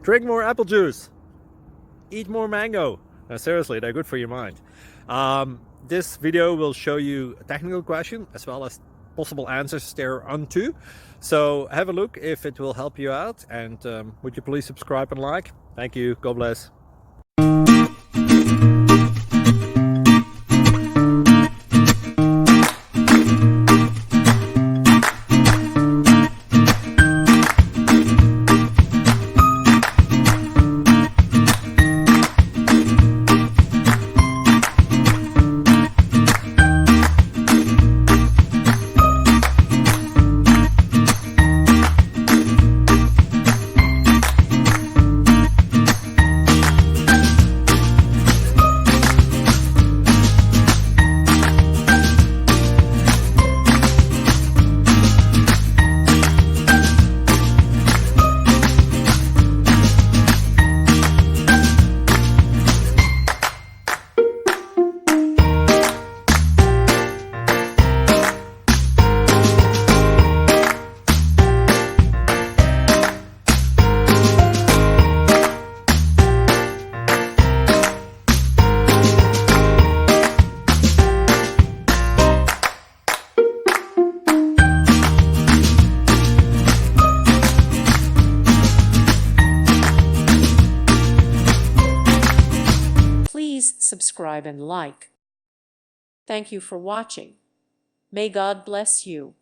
Drink more apple juice. Eat more mango. Seriously, they're good for your mind. This video will show you a technical question as well as possible answers thereunto. So have a look if it will help you out, and would you please subscribe and like? Thank you. God bless. Please subscribe and like. Thank you for watching. May God bless you.